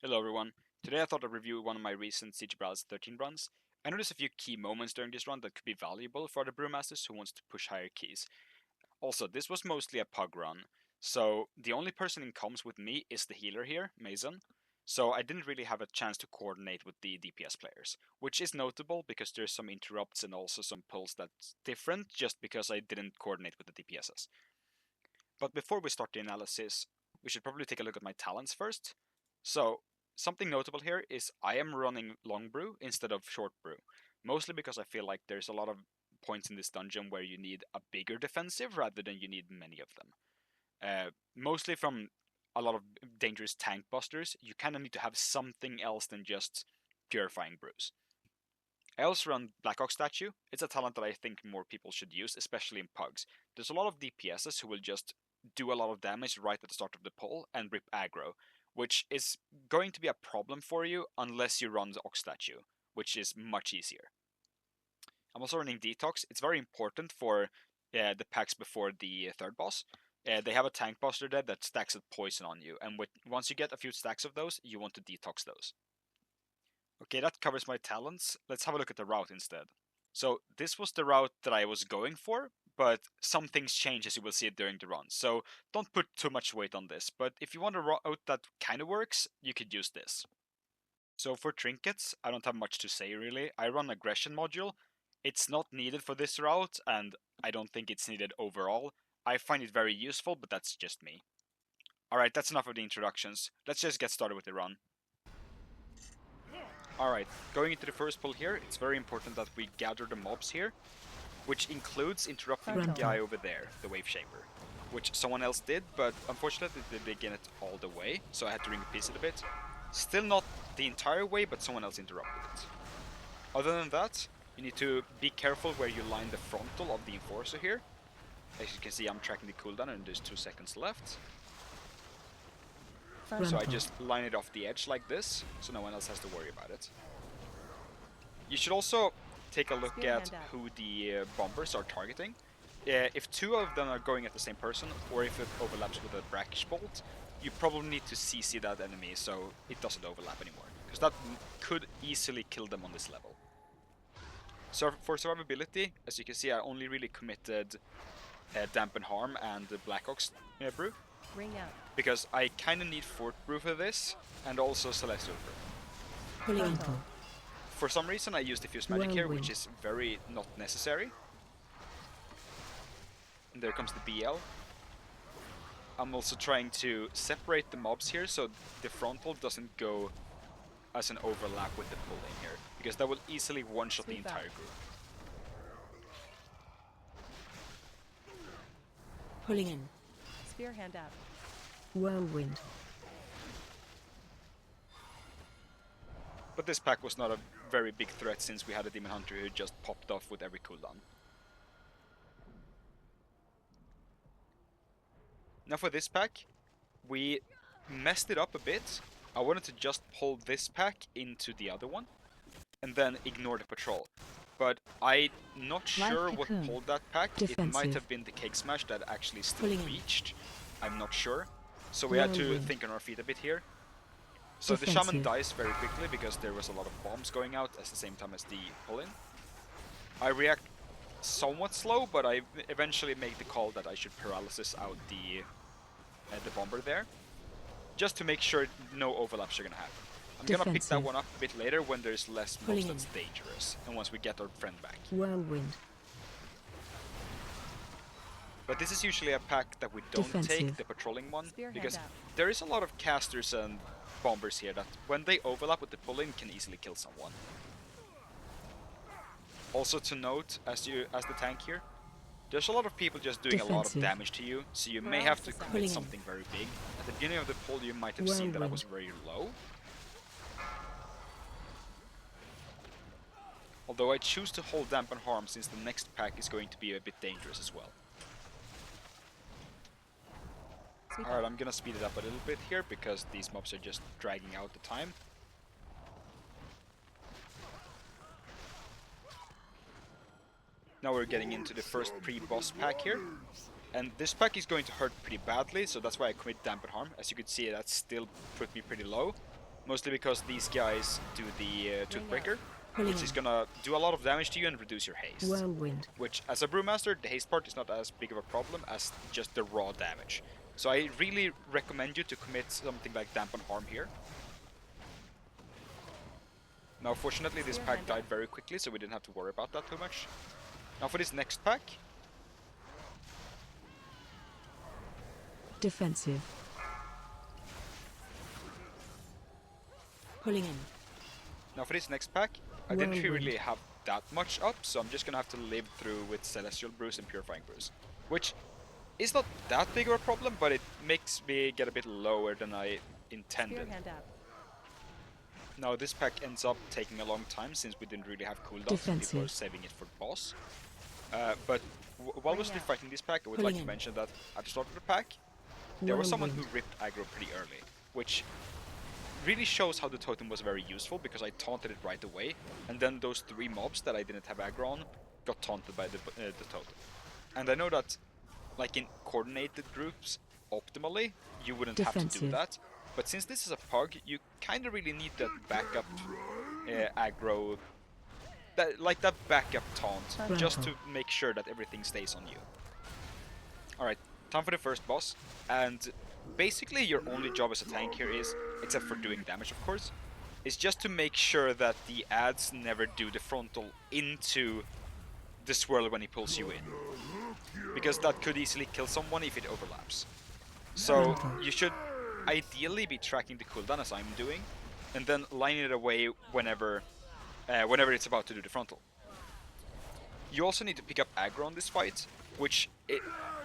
Hello everyone. Today I thought I'd review one of my recent Siege Boralus 13 runs. I noticed a few key moments during this run that could be valuable for the Brewmasters who wants to push higher keys. Also, this was mostly a pug run, so the only person in comms with me is the healer here, Mason. So I didn't really have a chance to coordinate with the DPS players, which is notable because there's some interrupts and also some pulls that's different just because I didn't coordinate with the DPSs. But before we start the analysis, we should probably take a look at my talents first. So, something notable here is I am running long brew instead of short brew, mostly because I feel like there's a lot of points in this dungeon where you need a bigger defensive rather than you need many of them. Mostly from a lot of dangerous tank busters, you kind of need to have something else than just purifying brews. I also run Black Ox Statue. It's a talent that I think more people should use, especially in pugs. There's a lot of DPSs who will just do a lot of damage right at the start of the pull and rip aggro, which is going to be a problem for you unless you run the Ox Statue, which is much easier. I'm also running Detox. It's very important for the packs before the third boss. They have a tank buster there that stacks a poison on you, and once you get a few stacks of those, you want to detox those. Okay, that covers my talents. Let's have a look at the route instead. So this was the route that I was going for, but some things change as you will see it during the run. So don't put too much weight on this, but if you want a route that kind of works, you could use this. So for trinkets, I don't have much to say really. I run aggression module. It's not needed for this route, and I don't think it's needed overall. I find it very useful, but that's just me. Alright, that's enough of the introductions. Let's just get started with the run. Alright, going into the first pull here, it's very important that we gather the mobs here, which includes interrupting the guy over there, the Wave Shaper, which someone else did, but unfortunately they didn't get it all the way, so I had to repeat it a bit. Still not the entire way, but someone else interrupted it. Other than that, you need to be careful where you line the frontal of the Enforcer here. As you can see, I'm tracking the cooldown and there's 2 seconds left. So I just line it off the edge like this, so no one else has to worry about it. You should also take a look at who the bombers are targeting. If 2 of them are going at the same person, or if it overlaps with a brackish bolt, you probably need to CC that enemy so it doesn't overlap anymore, because that could easily kill them on this level. So for survivability, as you can see, I only really committed Dampen Harm and the Black Ox brew. Because I kind of need Fort Brew for this, and also Celestial Brew. For some reason I use Diffuse Magic here, which is very not necessary. And there comes the BL. I'm also trying to separate the mobs here, so the frontal doesn't go as an overlap with the pull in here, because that will easily one-shot the entire group. Pulling in. Spear hand up. Whirlwind. But this pack was not a very big threat since we had a Demon Hunter who just popped off with every cooldown. Now for this pack, we messed it up a bit. I wanted to just pull this pack into the other one, and then ignore the patrol. But I'm not sure what pulled that pack. Defensive. It might have been the Cake Smash that actually still reached. I'm not sure. So we had to think on our feet a bit here. So the Shaman dies very quickly because there was a lot of bombs going out at the same time as the pull-in. I react somewhat slow, but I eventually make the call that I should paralysis out the bomber there, just to make sure no overlaps are gonna happen. I'm gonna pick that one up a bit later when there's less mobs that's dangerous, and once we get our friend back. Whirlwind. But this is usually a pack that we don't take, the patrolling one, because there is a lot of casters and bombers here that, when they overlap with the pull-in, can easily kill someone. Also to note, as the tank here, there's a lot of people just doing a lot of damage to you, so you may have to commit something very big. At the beginning of the pull, you might have seen that I was very low. Although I choose to hold Dampen Harm since the next pack is going to be a bit dangerous as well. Alright, I'm gonna speed it up a little bit here because these mobs are just dragging out the time. Now we're getting into the first pre-boss pack here. And this pack is going to hurt pretty badly, so that's why I commit Dampen Harm. As you can see, that still put me pretty low. mostly because these guys do the Toothbreaker, Pulling which is in. gonna do a lot of damage to you and reduce your haste. Whirlwind. Which, as a Brewmaster, the haste part is not as big of a problem as just the raw damage. So I really recommend you to commit something like Dampen Harm here. Now, fortunately, this pack died very quickly, so we didn't have to worry about that too much. Now for this next pack. Defensive. Pulling in. Now for this next pack, I didn't really have that much up, so I'm just gonna have to live through with Celestial Brews and Purifying Brews. Which is not that big of a problem, but it makes me get a bit lower than I intended. Now this pack ends up taking a long time since we didn't really have cooldowns, so people are saving it for the boss. But while we're still fighting this pack, I would like to mention that at the start of the pack, there was someone who ripped aggro pretty early, which really shows how the totem was very useful, because I taunted it right away, and then those 3 mobs that I didn't have aggro on got taunted by the totem. And I know that, like in coordinated groups, optimally, you wouldn't have to do that, but since this is a pug, you kinda really need that backup aggro, that backup taunt, just to make sure that everything stays on you. Alright, time for the first boss, and basically your only job as a tank here is, except for doing damage of course, is just to make sure that the ads never do the frontal into the swirl when he pulls you in. Because that could easily kill someone if it overlaps. So you should ideally be tracking the cooldown as I'm doing, and then lining it away whenever it's about to do the frontal. You also need to pick up aggro on this fight, which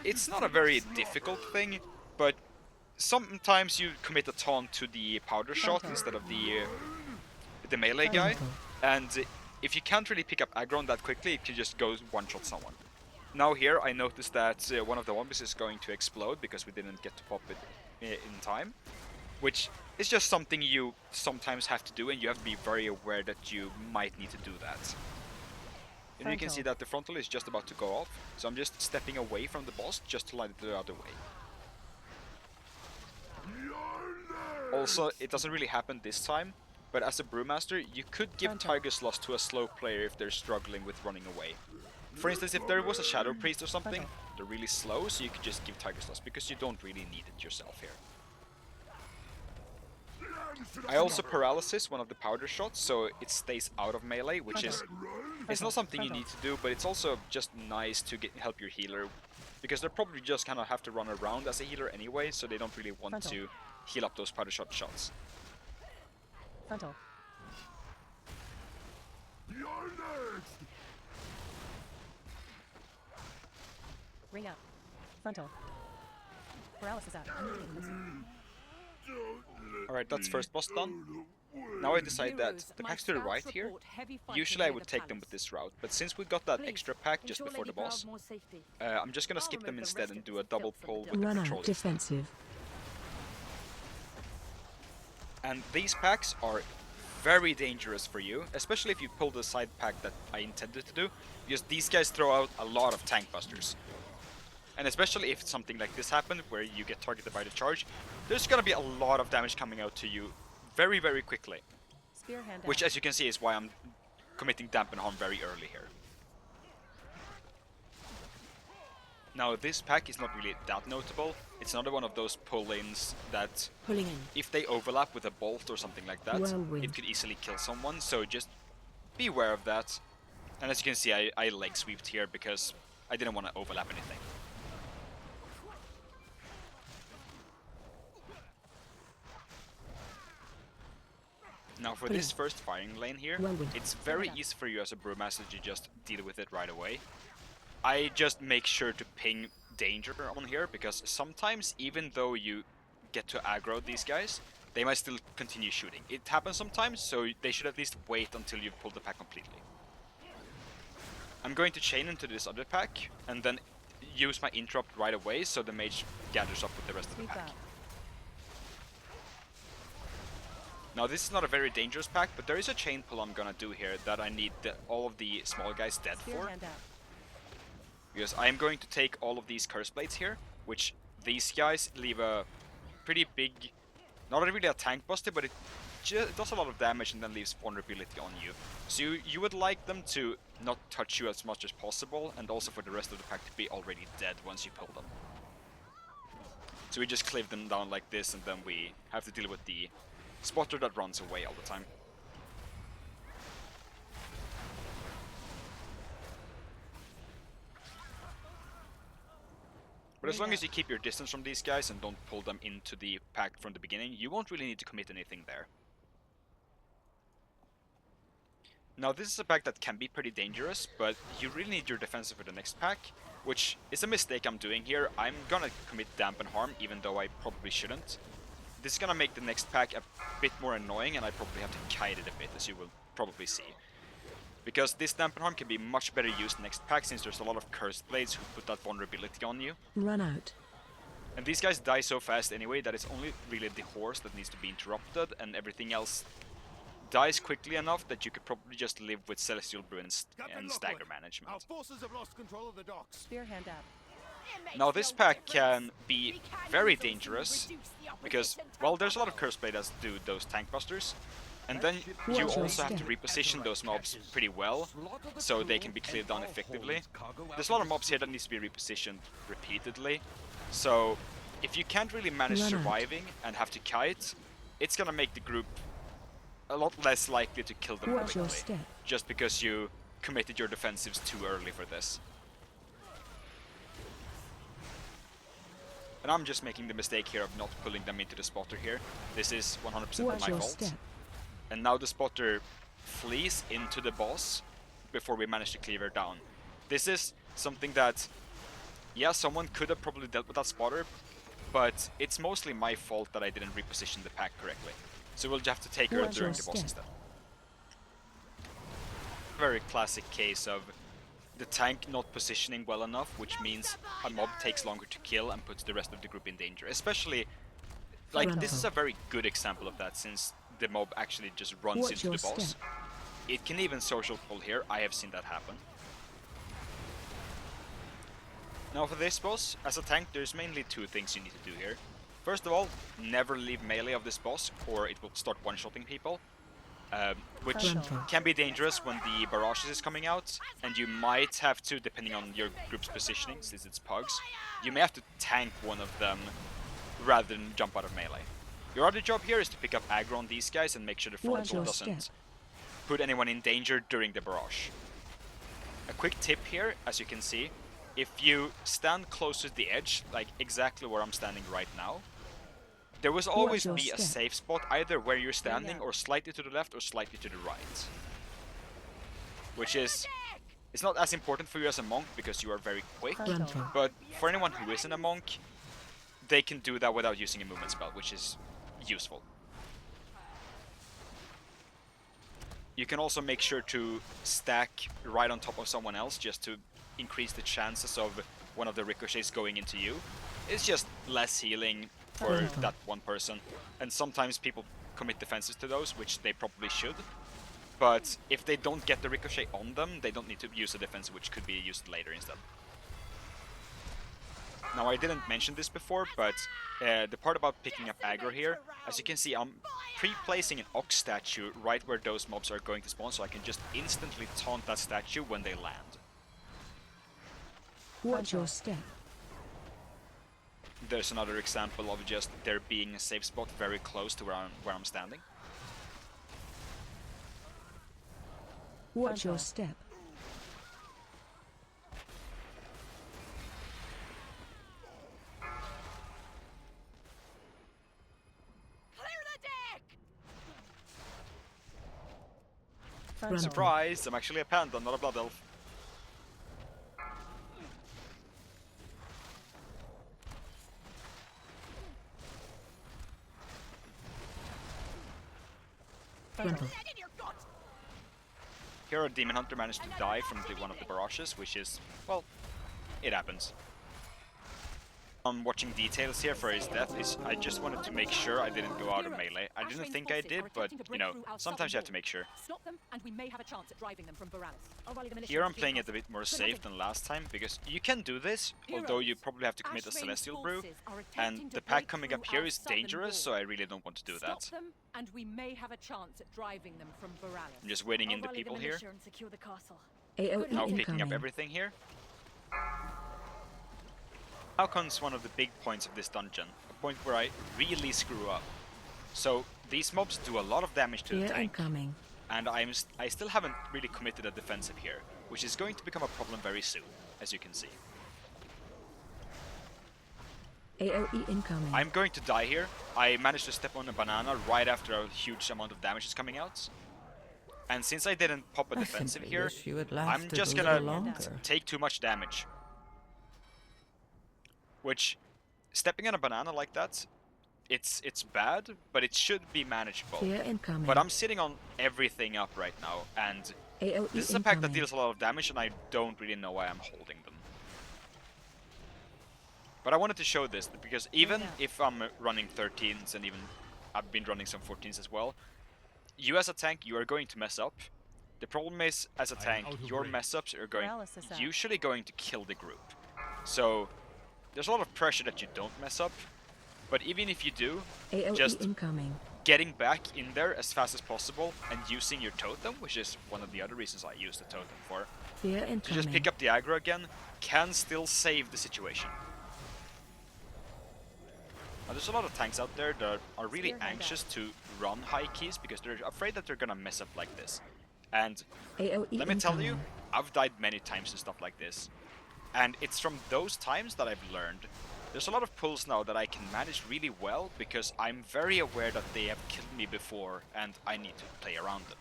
it's not a very difficult thing, but sometimes you commit a taunt to the powder shot instead of the melee guy, and if you can't really pick up aggro on that quickly, it can just go one-shot someone. Now here I noticed that one of the zombies is going to explode because we didn't get to pop it in time, which is just something you sometimes have to do, and you have to be very aware that you might need to do that. And you can see that the frontal is just about to go off, so I'm just stepping away from the boss just to line it the other way. Also, it doesn't really happen this time, but as a Brewmaster, you could give Tiger's Lost to a slow player if they're struggling with running away. For instance, if there was a Shadow Priest or something, they're really slow, so you could just give Tiger's Lost, because you don't really need it yourself here. I also paralysis one of the powder shots, so it stays out of melee, which is it's not something you need to do, but it's also just nice to help your healer, because they're probably just kind of have to run around as a healer anyway, so they don't really want to heal up those powder shot shots. Frontal. Ring up. Frontal. Paralysis out. Alright, that's first boss done. Now I decide that the packs to the right here, usually I would take them with this route, but since we got that extra pack just before the boss, I'm just gonna skip them instead and do a double pull with the patrol defensive. And these packs are very dangerous for you, especially if you pull the side pack that I intended to do, because these guys throw out a lot of tank busters. And especially if something like this happened, where you get targeted by the charge, there's gonna be a lot of damage coming out to you very, very quickly. Which, as you can see, is why I'm committing Dampen Harm very early here. Now, this pack is not really that notable. It's another one of those pull-ins that, if they overlap with a bolt or something like that, it could easily kill someone, so just be aware of that. And as you can see, I leg sweeped here because I didn't want to overlap anything. Now for this first firing lane here, it's very easy for you as a Brewmaster to just deal with it right away. I just make sure to ping danger on here, because sometimes, even though you get to aggro these guys, they might still continue shooting. It happens sometimes, so they should at least wait until you've pulled the pack completely. I'm going to chain into this other pack, and then use my interrupt right away, so the mage gathers up with the rest of the pack. Now this is not a very dangerous pack, but there is a chain pull I'm gonna do here that I need all of the small guys dead for. Because I am going to take all of these curse blades here, which these guys leave a pretty big, not really a tank buster, but it does a lot of damage and then leaves vulnerability on you. So you would like them to not touch you as much as possible, and also for the rest of the pack to be already dead once you pull them. So we just cleave them down like this, and then we have to deal with the spotter that runs away all the time. But as long as you keep your distance from these guys and don't pull them into the pack from the beginning, you won't really need to commit anything there. Now this is a pack that can be pretty dangerous, but you really need your defensive for the next pack, which is a mistake I'm doing here. I'm gonna commit Dampen Harm, even though I probably shouldn't. This is gonna make the next pack a bit more annoying, and I probably have to kite it a bit, as you will probably see. Because this Dampen Harm can be much better used next pack, since there's a lot of Cursed Blades who put that vulnerability on you. Run out. And these guys die so fast anyway that it's only really the horse that needs to be interrupted, and everything else dies quickly enough that you could probably just live with Celestial Brew and stagger management. Our forces have lost control of the docks. Spear hand up. Now this pack can be very dangerous, because, well, there's a lot of Curse Blade that do those tank busters, and then you also have to reposition those mobs pretty well, so they can be cleared down effectively. There's a lot of mobs here that needs to be repositioned repeatedly, so if you can't really manage surviving and have to kite, it's gonna make the group a lot less likely to kill them quickly, just because you committed your defensives too early for this. And I'm just making the mistake here of not pulling them into the spotter here. This is 100% my fault. And now the spotter flees into the boss before we manage to cleave her down. This is something that, yeah, someone could have probably dealt with that spotter, but it's mostly my fault that I didn't reposition the pack correctly. So we'll just have to take her during the boss instead. Very classic case of the tank not positioning well enough, which means a mob takes longer to kill and puts the rest of the group in danger. Especially, like, this is a very good example of that, since the mob actually just runs into the boss. It can even social pull here, I have seen that happen. Now for this boss, as a tank, there's mainly two things you need to do here. First of all, never leave melee of this boss, or it will start one-shotting people. Which can be dangerous when the barrages is coming out, and you might have to, depending on your group's positioning, since it's pugs, you may have to tank one of them rather than jump out of melee. Your other job here is to pick up aggro on these guys and make sure the frontal doesn't put anyone in danger during the barrage. A quick tip here, as you can see, if you stand close to the edge, like exactly where I'm standing right now, there will always be a safe spot either where you're standing or slightly to the left or slightly to the right. Which is, it's not as important for you as a monk because you are very quick, but for anyone who isn't a monk, they can do that without using a movement spell, which is useful. You can also make sure to stack right on top of someone else just to increase the chances of one of the ricochets going into you. It's just less healing for that one person, and sometimes people commit defenses to those, which they probably should, but if they don't get the ricochet on them, they don't need to use a defense, which could be used later instead. Now I didn't mention this before, but the part about picking up aggro here, as you can see, I'm pre-placing an ox statue right where those mobs are going to spawn, so I can just instantly taunt that statue when they land. Watch your step. There's another example of just there being a safe spot very close to where I'm standing. Watch your step. Surprise! I'm actually a panda, not a blood elf. Here our Demon Hunter managed to die from one of the barrages, which is, well, it happens. I'm watching details here for his death is I just wanted to make sure I didn't go out of melee. I didn't think I did, but you know, sometimes you have to make sure. Stop them, and we may have a chance at driving them from Boralus. Here I'm playing it a bit more safe than last time, because you can do this, although you probably have to commit a Celestial Brew, and the pack coming up here is dangerous, so I really don't want to do that. Stop them, and we may have a chance at driving them from Boralus. I'm just waiting in the people here, AOE now picking incoming. up everything here. Now comes one of the big points of this dungeon, a point where I really screw up. So these mobs do a lot of damage to the Here tank, incoming. and I still haven't really committed a defensive here, which is going to become a problem very soon, as you can see. AOE incoming. I'm going to die here. I managed to step on a banana right after a huge amount of damage is coming out. And since I didn't pop a defensive here, I'm just gonna take too much damage. Which, stepping on a banana like that, it's bad, but it should be manageable. Here incoming. But I'm sitting on everything up right now, and AOE this is a pack that incoming. deals a lot of damage, and I don't really know why I'm holding them. But I wanted to show this, because even if I'm running 13s, and even I've been running some 14s as well, you as a tank, you are going to mess up. The problem is, as a tank, your mess-ups are usually going to kill the group. So, there's a lot of pressure that you don't mess up, but even if you do, AOE just incoming. getting back in there as fast as possible and using your totem, which is one of the other reasons I use the totem for, Here to incoming. just pick up the aggro again, can still save the situation. Now, there's a lot of tanks out there that are really anxious to run high keys because they're afraid that they're gonna mess up like this. And AOE let me tell you, incoming. I've died many times and stuff like this. And it's from those times that I've learned. There's a lot of pulls now that I can manage really well because I'm very aware that they have killed me before and I need to play around them.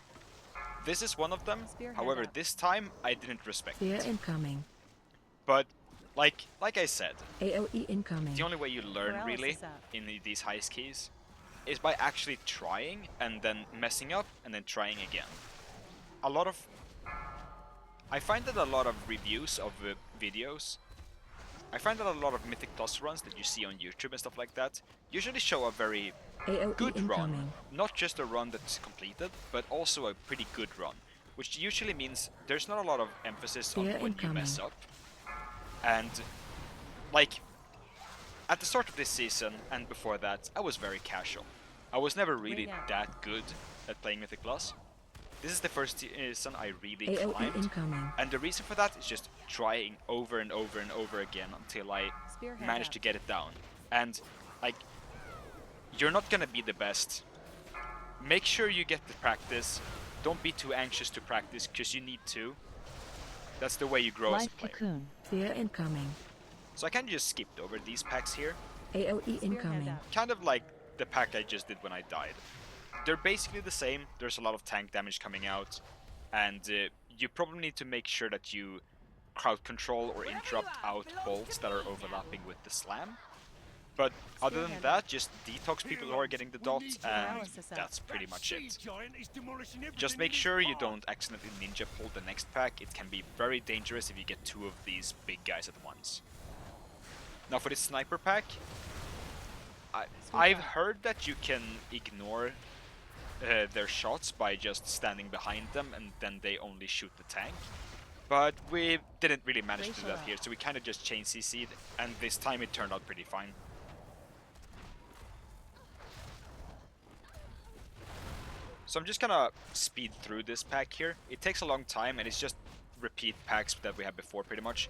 This is one of them, however this time I didn't respect Here it. incoming. But like I said, AOE incoming. the only way you learn Boralus really is up. in these high keys is by actually trying and then messing up and then trying again. I find that a lot of reviews of videos, I find that a lot of Mythic Plus runs that you see on YouTube and stuff like that usually show a very AOE good run. incoming. Not just a run that's completed, but also a pretty good run. Which usually means there's not a lot of emphasis on Here when you mess incoming. up. And, like, at the start of this season and before that, I was very casual. I was never really Bring out. that good at playing Mythic Plus. This is the first season I really AOE climbed. incoming. And the reason for that is just trying over and over and over again until I Spearhead managed out. to get it down. And, like, you're not gonna be the best. Make sure you get the practice. Don't be too anxious to practice, because you need to. That's the way you grow as a Life player. cocoon. Here incoming. So I kind of just skipped over these packs here. AOE incoming. out. Kind of like the pack I just did when I died. They're basically the same. There's a lot of tank damage coming out. And you probably need to make sure that you crowd control or interrupt out bolts that are overlapping with the slam. But other than that, just detox people who are getting the dot, and that's pretty much it. Just make sure you don't accidentally ninja pull the next pack. It can be very dangerous if you get two of these big guys at once. Now for this sniper pack, I've heard that you can ignore their shots by just standing behind them and then they only shoot the tank. But we didn't really manage to do that here, so we kind of just chain CC'd, and this time it turned out pretty fine. So I'm just gonna speed through this pack here. It takes a long time, and it's just repeat packs that we had before, pretty much.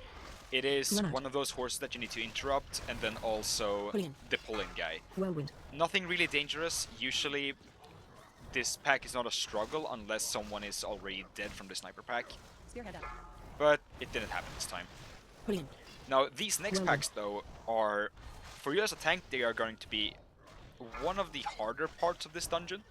It is Run out. one of those horses that you need to interrupt, and then also Pull in. the pull-in guy. Whirlwind. Nothing really dangerous. Usually, this pack is not a struggle unless someone is already dead from the sniper pack. Spearhead out. But it didn't happen this time. Pull in. Now, these next Well, packs, though, are... For you as a tank, they are going to be one of the harder parts of this dungeon.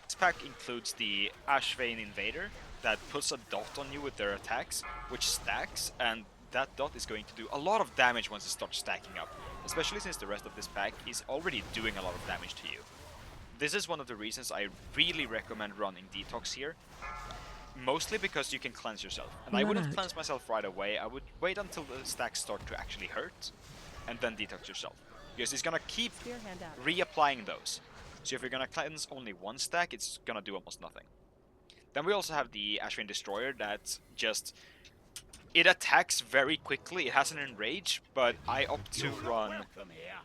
This pack includes the Ashvane Invader that puts a dot on you with their attacks, which stacks, and that dot is going to do a lot of damage once it starts stacking up, especially since the rest of this pack is already doing a lot of damage to you. This is one of the reasons I really recommend running Detox here. mostly because you can cleanse yourself. And You I run wouldn't out. cleanse myself right away. I would wait until the stacks start to actually hurt, and then detox yourself. Because it's gonna keep Spearhand out. reapplying those. So if you're gonna cleanse only one stack, it's gonna do almost nothing. Then we also have the Ashwin Destroyer that just... It attacks very quickly, it has an enrage, but I opt to run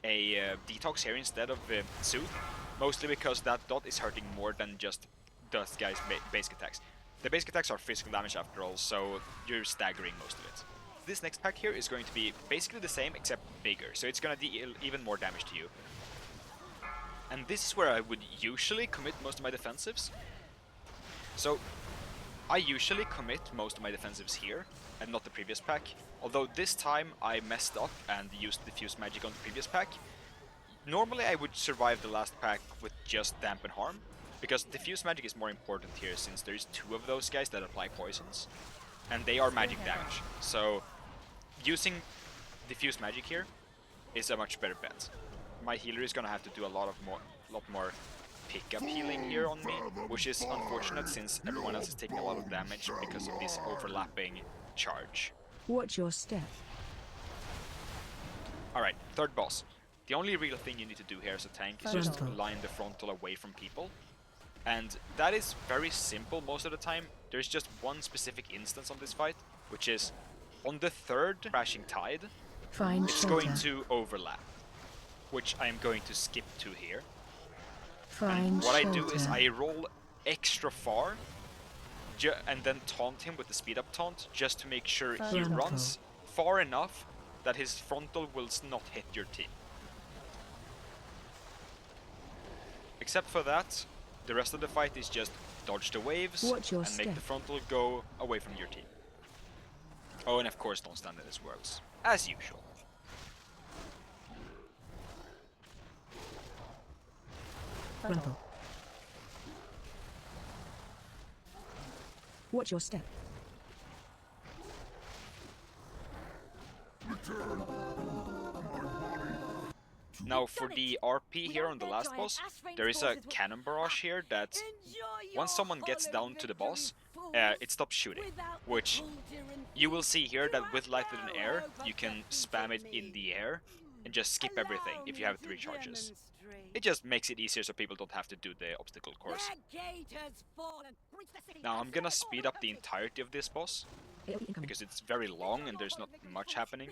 a detox here instead of Soothe, mostly because that dot is hurting more than just those guys' basic attacks. The basic attacks are physical damage after all, so you're staggering most of it. This next pack here is going to be basically the same except bigger, so it's going to deal even more damage to you. And this is where I would usually commit most of my defensives. So I usually commit most of my defensives here, and not the previous pack. Although this time I messed up and used diffuse magic on the previous pack. Normally I would survive the last pack with just dampen harm, because diffuse magic is more important here since there's two of those guys that apply poisons, and they are magic damage. So using diffuse magic here is a much better bet. My healer is gonna have to do a lot more pickup healing here on me, which is unfortunate since everyone else is taking a lot of damage because of this overlapping charge. Watch your step. Alright, third boss. The only real thing you need to do here as a tank is just Frontal. line the frontal away from people. And that is very simple most of the time. There's just one specific instance on this fight, which is on the third Crashing Tide, Find it's shelter. going to overlap, which I am going to skip to here. Find And what shelter. I do is I roll extra far and then taunt him with the speed up taunt just to make sure he Frontal. runs far enough that his frontal will not hit your team. Except for that, the rest of the fight is just dodge the waves Watch your and make step. the frontal go away from your team. Oh, and of course don't stand in his worlds, as usual. Frontal. Watch your step. Now for the RP here on the last boss, there is a cannon barrage here that once someone gets down to the boss, it stops shooting, which you will see here that with lighted in air, you can spam it in the air and just skip everything if you have 3 charges. It just makes it easier so people don't have to do the obstacle course. Now I'm gonna speed up the entirety of this boss, AoE incoming. because it's very long and there's not much happening.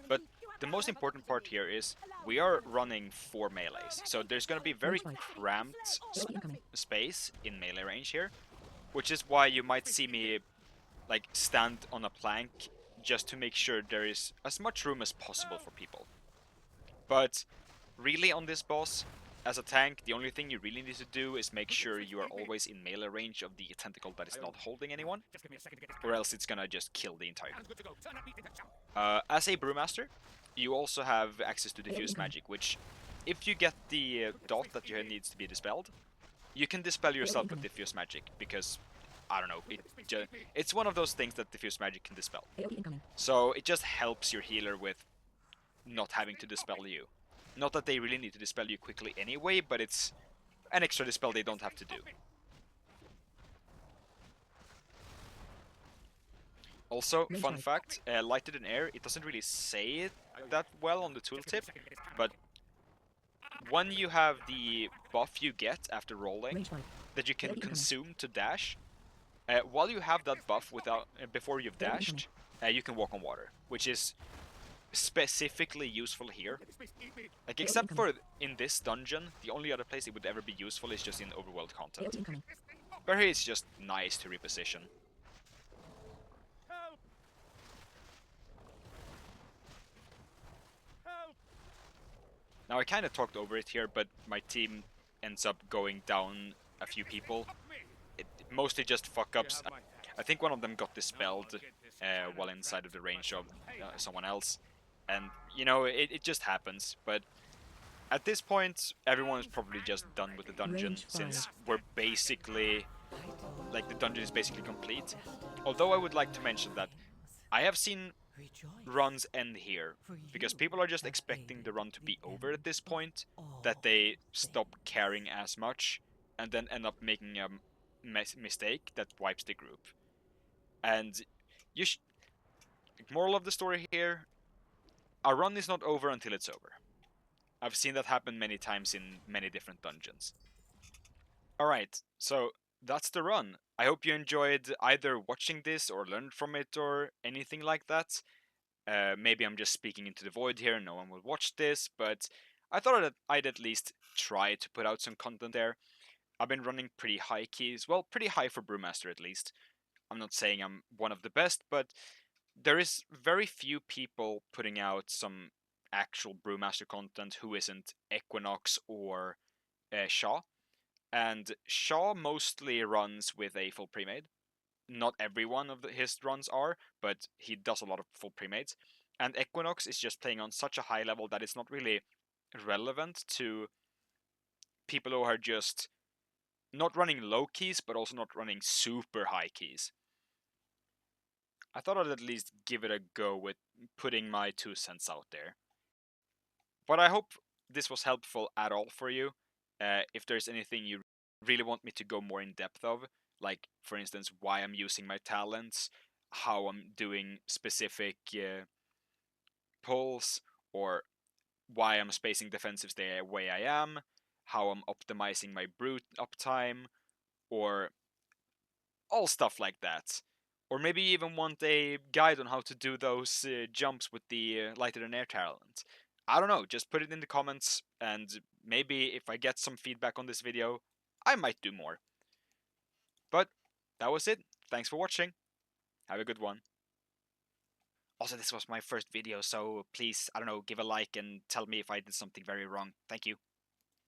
But the most important part here is we are running 4 melees, so there's gonna be very cramped AoE incoming. space in melee range here, which is why you might see me like stand on a plank just to make sure there is as much room as possible for people. But really on this boss, as a tank, the only thing you really need to do is make sure you are always in melee range of the tentacle that is not holding anyone, or else it's gonna just kill the entire group. As a Brewmaster, you also have access to diffuse magic, which if you get the dot that you needs to be dispelled, you can dispel yourself with diffuse magic, because I don't know, it's one of those things that diffuse magic can dispel. AoE incoming. So it just helps your healer with not having to dispel you. Not that they really need to dispel you quickly anyway, but it's an extra dispel they don't have to do. Also, fun fact, lighted in air, it doesn't really say it that well on the tooltip, but when you have the buff you get after rolling, Range 5. that you can consume to dash, while you have that buff without before you've dashed, you can walk on water, which is specifically useful here. Like, except for in this dungeon, the only other place it would ever be useful is just in overworld content. AoE incoming. But here it's just nice to reposition. Help! Help! Now I kind of talked over it here, but my team ends up going down a few people. Mostly just fuck-ups. I think one of them got dispelled while inside of the range of someone else. And, you know, it just happens. But at this point, everyone is probably just done with the dungeon, Range since we're basically... like, the dungeon is basically complete. Although I would like to mention that I have seen runs end here, because people are just expecting the run to be over at this point, that they stop caring as much, and then end up making a mistake that wipes the group. And you moral of the story here, a run is not over until it's over. I've seen that happen many times in many different dungeons. Alright, so that's the run. I hope you enjoyed either watching this or learned from it or anything like that. Maybe I'm just speaking into the void here and no one will watch this, but I thought that I'd at least try to put out some content there. I've been running pretty high keys, well, pretty high for Brewmaster at least. I'm not saying I'm one of the best, but there is very few people putting out some actual Brewmaster content who isn't Equinox or Shaw. And Shaw mostly runs with a full pre-made. Not every one of his runs are, but he does a lot of full pre-mades. And Equinox is just playing on such a high level that it's not really relevant to people who are just not running low keys, but also not running super high keys. I thought I'd at least give it a go with putting my 2 cents out there. But I hope this was helpful at all for you. If there's anything you really want me to go more in depth of, like for instance why I'm using my talents, how I'm doing specific pulls, or why I'm spacing defensives the way I am, how I'm optimizing my brute uptime, or all stuff like that. Or maybe you even want a guide on how to do those jumps with the lighter than air talent. I don't know, just put it in the comments, and maybe if I get some feedback on this video, I might do more. But that was it. Thanks for watching. Have a good one. Also, this was my first video, so please, I don't know, give a like and tell me if I did something very wrong. Thank you.